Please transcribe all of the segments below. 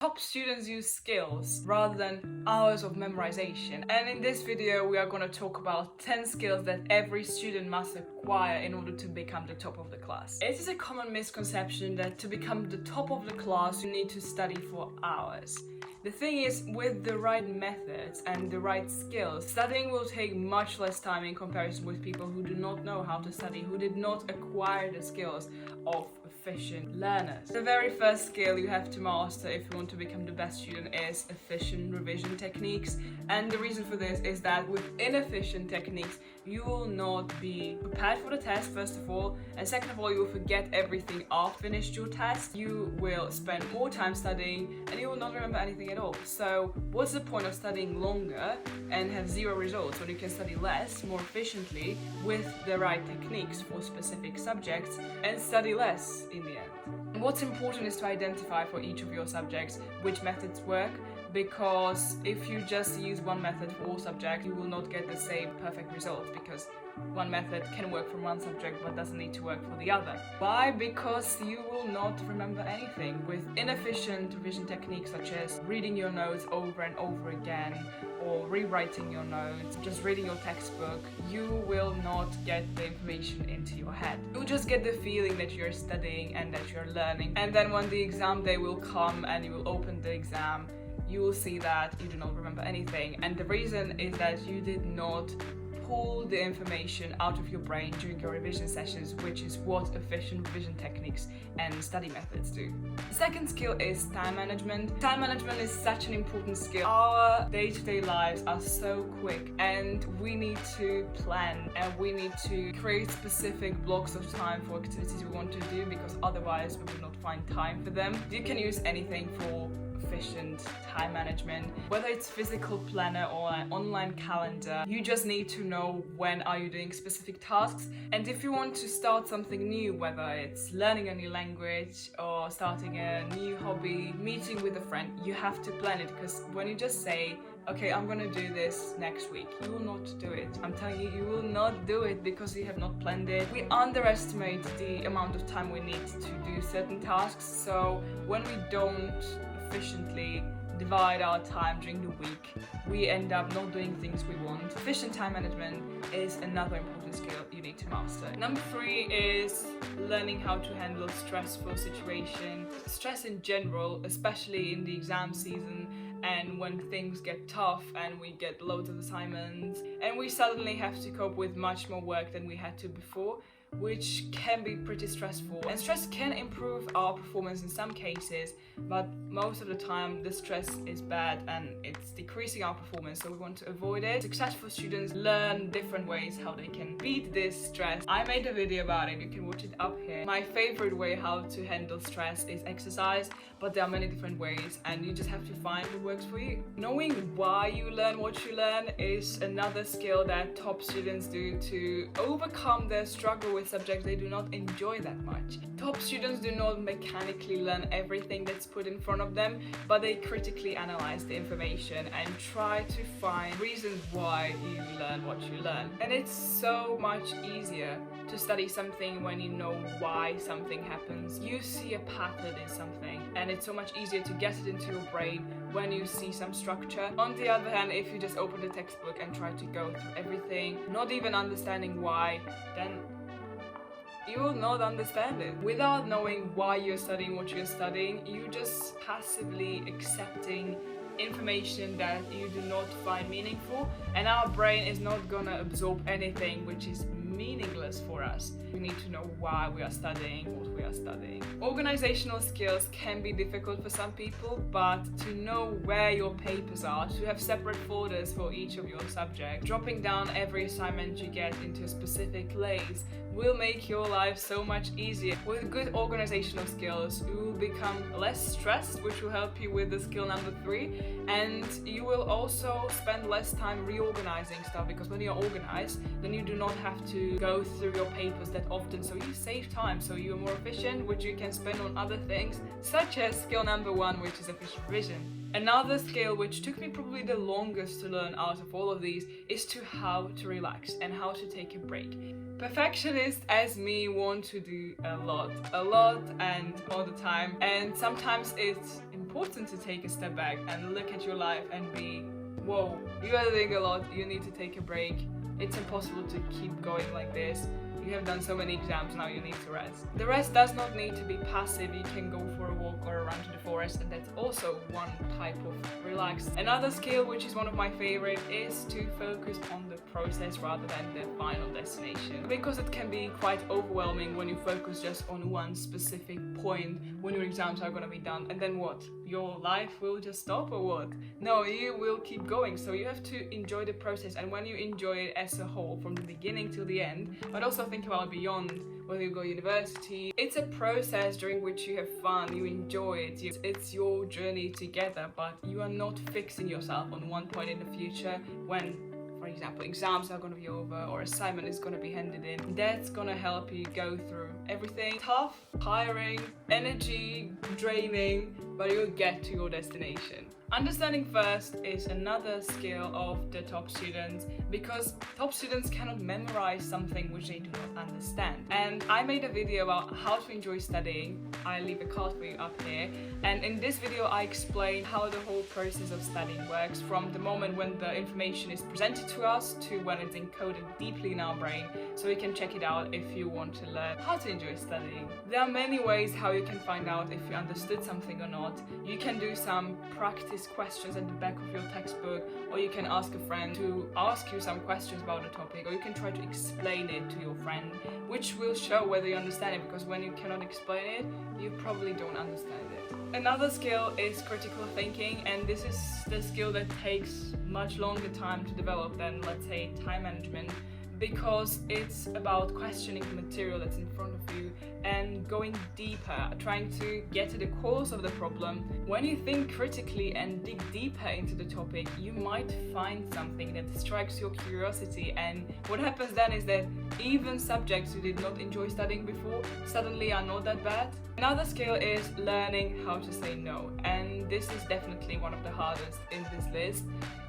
Top students use skills rather than hours of memorization. And in this video, we are going to talk about 10 skills that every student must acquire in order to become the top of the class. It is a common misconception that to become the top of the class, you need to study for hours. The thing is, with the right methods and the right skills, studying will take much less time in comparison with people who do not know how to study, who did not acquire the skills of efficient learners. The very first skill you have to master if you want to become the best student is efficient revision techniques. And the reason for this is that with inefficient techniques, you will not be prepared for the test, first of all, and second of all, you will forget everything after you finished your test. You will spend more time studying and you will not remember anything at all. So what's the point of studying longer and have zero results when you can study less, more efficiently, with the right techniques for specific subjects and study less in the end? And what's important is to identify for each of your subjects which methods work, because if you just use one method for all subjects, you will not get the same perfect results, because one method can work for one subject but doesn't need to work for the other. Why? Because you will not remember anything. With inefficient revision techniques such as reading your notes over and over again or rewriting your notes, just reading your textbook, you will not get the information into your head. You'll just get the feeling that you're studying and that you're learning, and then when the exam day will come and you will open the exam, you will see that you do not remember anything. And the reason is that you did not pull the information out of your brain during your revision sessions, which is what efficient revision techniques and study methods do. The second skill is time management. Time management is such an important skill. Our day-to-day lives are so quick and we need to plan and we need to create specific blocks of time for activities we want to do, because otherwise we will not find time for them. You can use anything for efficient time management, whether it's physical planner or an online calendar. You just need to know when are you doing specific tasks, and if you want to start something new, whether it's learning a new language or starting a new hobby, meeting with a friend, you have to plan it, because when you just say, okay, I'm gonna do this next week, you will not do it. I'm telling you, you will not do it because you have not planned it. We underestimate the amount of time we need to do certain tasks, so when we don't efficiently divide our time during the week, we end up not doing things we want. Efficient time management is another important skill you need to master. Number 3 is learning how to handle stressful situations. Stress in general, especially in the exam season, and when things get tough and we get loads of assignments and we suddenly have to cope with much more work than we had to before, which can be pretty stressful. And stress can improve our performance in some cases, but most of the time the stress is bad and it's decreasing our performance, so we want to avoid it. Successful students learn different ways how they can beat this stress. I made a video about it, you can watch it up here. My favorite way how to handle stress is exercise, but there are many different ways and you just have to find what works for you. Knowing why you learn what you learn is another skill that top students do to overcome their struggle with subjects they do not enjoy that much. Top students do not mechanically learn everything that's put in front of them, but they critically analyze the information and try to find reasons why you learn what you learn. And it's so much easier to study something when you know why something happens. You see a pattern in something and it's so much easier to get it into your brain when you see some structure. On the other hand, if you just open the textbook and try to go through everything, not even understanding why, then you will not understand it. Without knowing why you're studying what you're studying, you're just passively accepting information that you do not find meaningful, and our brain is not gonna absorb anything which is meaningless for us. We need to know why we are studying what we are studying. Organizational skills can be difficult for some people, but to know where your papers are, to have separate folders for each of your subjects, dropping down every assignment you get into a specific place will make your life so much easier. With good organizational skills, you will become less stressed, which will help you with the skill number 3, and you will also spend less time reorganizing stuff, because when you're organized, then you do not have to go through your papers that often, so you save time, so you're more efficient, which you can spend on other things, such as skill number 1, which is efficient revision. Another skill which took me probably the longest to learn out of all of these is how to relax and how to take a break. Perfectionists as me want to do a lot and all the time, and sometimes it's impossible important to take a step back and look at your life and be, whoa, you are doing a lot, you need to take a break. It's impossible to keep going like this. You have done so many exams, now you need to rest. The rest does not need to be passive. You can go for a walk or a run to the forest, and that's also one type of relax. Another skill, which is one of my favorite, is to focus on the process rather than the final destination. Because it can be quite overwhelming when you focus just on one specific point when your exams are going to be done, and then what? Your life will just stop or what? No, you will keep going. So you have to enjoy the process, and when you enjoy it as a whole from the beginning till the end, but also think about beyond, whether you go university, it's a process during which you have fun, you enjoy it, it's your journey together, but you are not fixing yourself on one point in the future when, for example, exams are going to be over or assignment is going to be handed in. That's going to help you go through everything. Tough, tiring, energy draining, but you'll get to your destination. Understanding first is another skill of the top students, because top students cannot memorize something which they do not understand. And I made a video about how to enjoy studying. I leave a card for you up here. And in this video I explain how the whole process of studying works, from the moment when the information is presented to us to when it's encoded deeply in our brain, so you can check it out if you want to learn how to enjoy studying. There are many ways how you can find out if you understood something or not. You can do some practice questions at the back of your textbook, or you can ask a friend to ask you some questions about the topic, or you can try to explain it to your friend, which will show whether you understand it, because when you cannot explain it, you probably don't understand it. Another skill is critical thinking, and this is the skill that takes much longer time to develop than, let's say, time management, because it's about questioning the material that's in front of you and going deeper, trying to get to the cause of the problem. When you think critically and dig deeper into the topic, you might find something that strikes your curiosity, and what happens then is that even subjects you did not enjoy studying before suddenly are not that bad. Another skill is learning how to say no, and this is definitely one of the hardest in this list,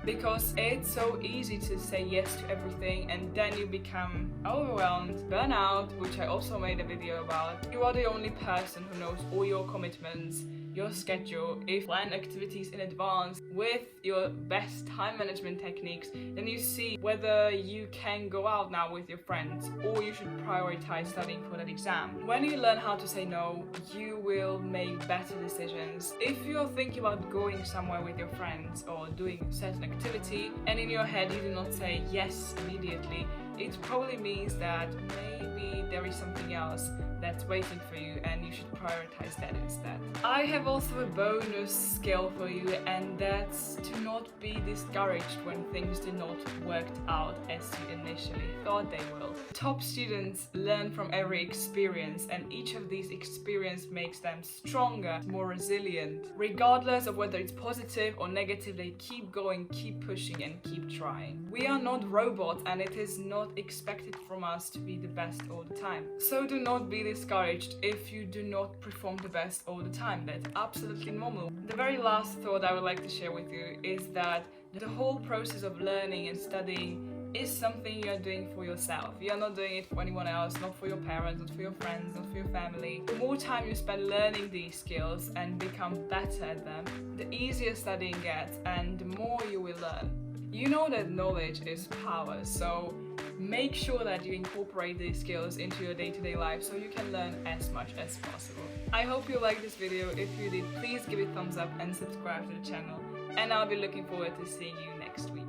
because it's so easy to say yes to everything and then you become overwhelmed, burn out, which I also made a video about. You are the only person who knows all your commitments, your schedule. If you plan activities in advance with your best time management techniques, then you see whether you can go out now with your friends or you should prioritize studying for that exam. When you learn how to say no, you will make better decisions. If you're thinking about going somewhere with your friends or doing a certain activity and in your head you do not say yes immediately, it probably means that maybe there is something else that's waiting for you and you should prioritize that instead. I have also a bonus skill for you, and that's to not be discouraged when things do not work out as you initially thought they will. Top students learn from every experience, and each of these experiences makes them stronger, more resilient. Regardless of whether it's positive or negative, they keep going, keep pushing and keep trying. We are not robots, and it is not expected from us to be the best all the time. So do not be discouraged if you do not perform the best all the time. That's absolutely normal. The very last thought I would like to share with you is that the whole process of learning and studying is something you're doing for yourself. You're not doing it for anyone else, not for your parents, not for your friends, not for your family. The more time you spend learning these skills and become better at them, the easier studying gets and the more you will learn. You know that knowledge is power, so make sure that you incorporate these skills into your day-to-day life so you can learn as much as possible. I hope you liked this video. If you did, please give it a thumbs up and subscribe to the channel. And I'll be looking forward to seeing you next week.